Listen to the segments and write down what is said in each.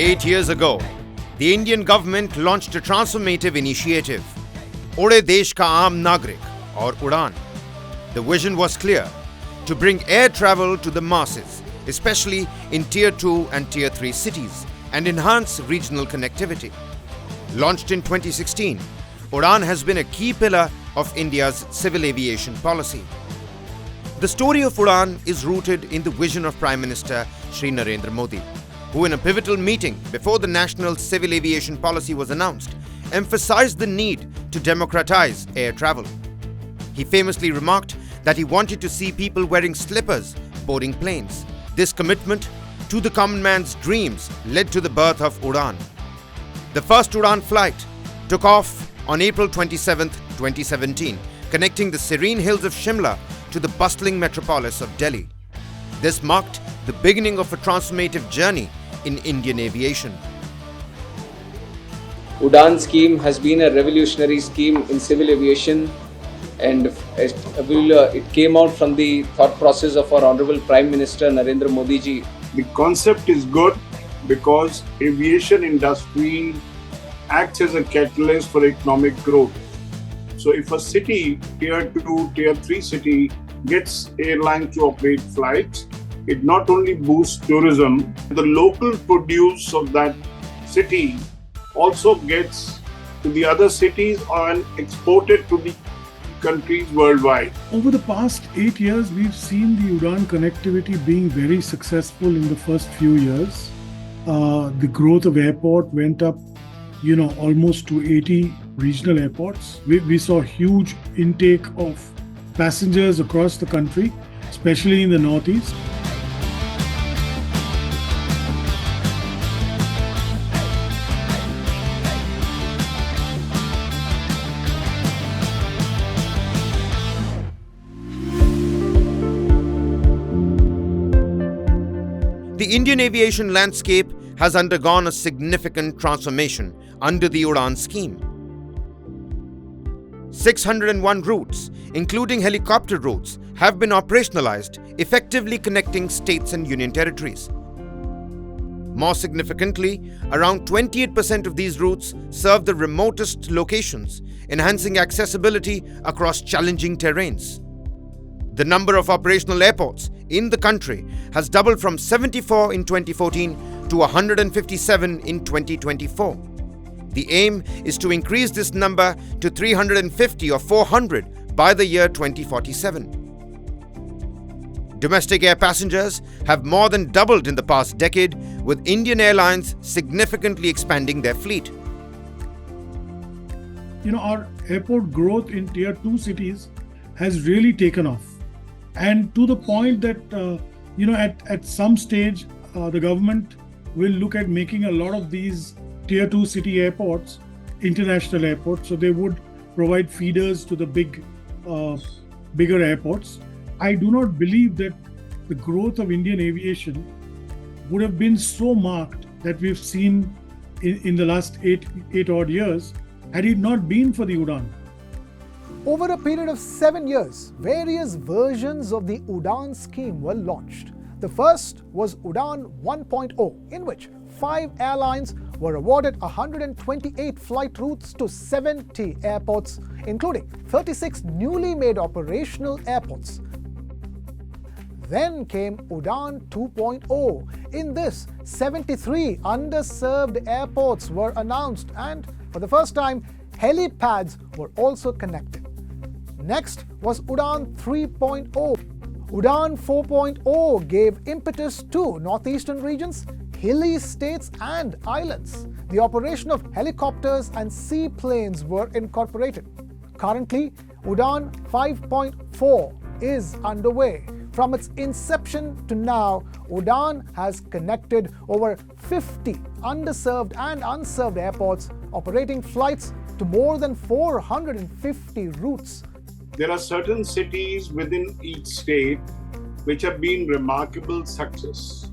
8 years ago, the Indian government launched a transformative initiative, Ude Desh ka aam Nagrik or UDAN. The vision was clear: to bring air travel to the masses, especially in Tier 2 and Tier 3 cities, and enhance regional connectivity. Launched in 2016, UDAN has been a key pillar of India's civil aviation policy. The story of UDAN is rooted in the vision of Prime Minister Shri Narendra Modi, who in a pivotal meeting before the national civil aviation policy was announced, emphasized the need to democratize air travel. He famously remarked that he wanted to see people wearing slippers boarding planes. This commitment to the common man's dreams led to the birth of UDAN. The first UDAN flight took off on April 27, 2017, connecting the serene hills of Shimla to the bustling metropolis of Delhi. This marked the beginning of a transformative journey in Indian aviation. UDAN scheme has been a revolutionary scheme in civil aviation, and it came out from the thought process of our Honorable Prime Minister Narendra Modi ji. The concept is good because aviation industry acts as a catalyst for economic growth. So if a city, Tier 2, Tier 3 city, gets airline to operate flights, it not only boosts tourism, the local produce of that city also gets to the other cities and exported to the countries worldwide. Over the past 8 years, we've seen the UDAN connectivity being very successful in the first few years. The growth of airport went up, almost to 80 regional airports. We saw huge intake of passengers across the country, especially in the northeast. The Indian aviation landscape has undergone a significant transformation under the UDAN scheme. 601 routes, including helicopter routes, have been operationalized, effectively connecting states and union territories. More significantly, around 28% of these routes serve the remotest locations, enhancing accessibility across challenging terrains. The number of operational airports in the country has doubled from 74 in 2014 to 157 in 2024. The aim is to increase this number to 350 or 400 by the year 2047. Domestic air passengers have more than doubled in the past decade, with Indian Airlines significantly expanding their fleet. Our airport growth in Tier 2 cities has really taken off. And to the point that, at some stage, the government will look at making a lot of these Tier 2 city airports international airports. So they would provide feeders to the bigger airports. I do not believe that the growth of Indian aviation would have been so marked that we've seen in the last eight odd years had it not been for the UDAN. Over a period of 7 years, various versions of the UDAN scheme were launched. The first was UDAN 1.0, in which 5 airlines were awarded 128 flight routes to 70 airports, including 36 newly made operational airports. Then came UDAN 2.0. In this, 73 underserved airports were announced, and for the first time, helipads were also connected. Next was UDAN 3.0. UDAN 4.0 gave impetus to northeastern regions, hilly states and islands. The operation of helicopters and seaplanes were incorporated. Currently, UDAN 5.4 is underway. From its inception to now, UDAN has connected over 50 underserved and unserved airports, operating flights to more than 450 routes. There are certain cities within each state which have been remarkable success.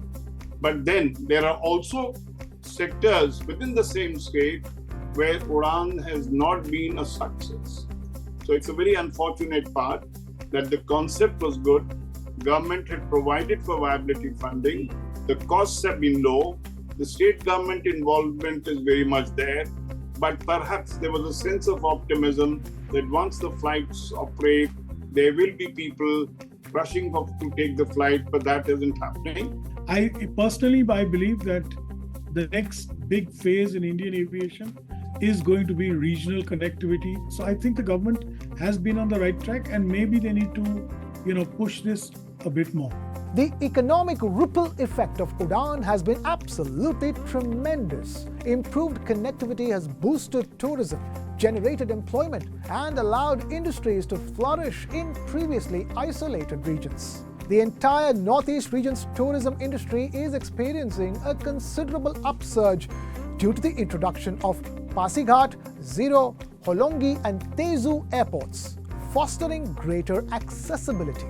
But then there are also sectors within the same state where UDAN has not been a success. So it's a very unfortunate part that the concept was good, government had provided for viability funding, the costs have been low, The state government involvement is very much there, but perhaps there was a sense of optimism that once the flights operate, there will be people rushing up to take the flight, but that isn't happening. I believe that the next big phase in Indian aviation is going to be regional connectivity. So I think the government has been on the right track, and maybe they need to, push this a bit more. The economic ripple effect of UDAN has been absolutely tremendous. Improved connectivity has boosted tourism, generated employment, and allowed industries to flourish in previously isolated regions. The entire Northeast region's tourism industry is experiencing a considerable upsurge due to the introduction of Pasighat, Zero, Holongi, and Tezu airports, fostering greater accessibility.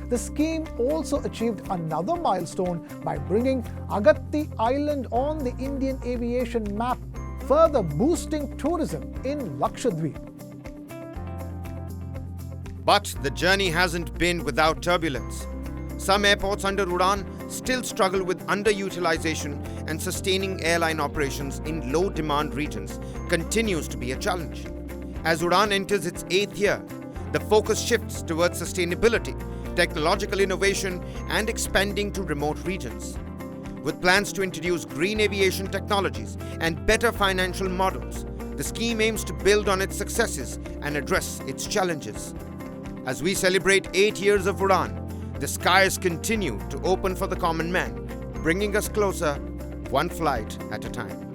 The scheme also achieved another milestone by bringing Agatti Island on the Indian aviation map, further boosting tourism in Lakshadweep. But the journey hasn't been without turbulence. Some airports under UDAN still struggle with underutilization, and sustaining airline operations in low-demand regions continues to be a challenge. As UDAN enters its 8th year, the focus shifts towards sustainability, technological innovation, and expanding to remote regions. With plans to introduce green aviation technologies and better financial models, the scheme aims to build on its successes and address its challenges. As we celebrate 8 years of UDAN, the skies continue to open for the common man, bringing us closer, one flight at a time.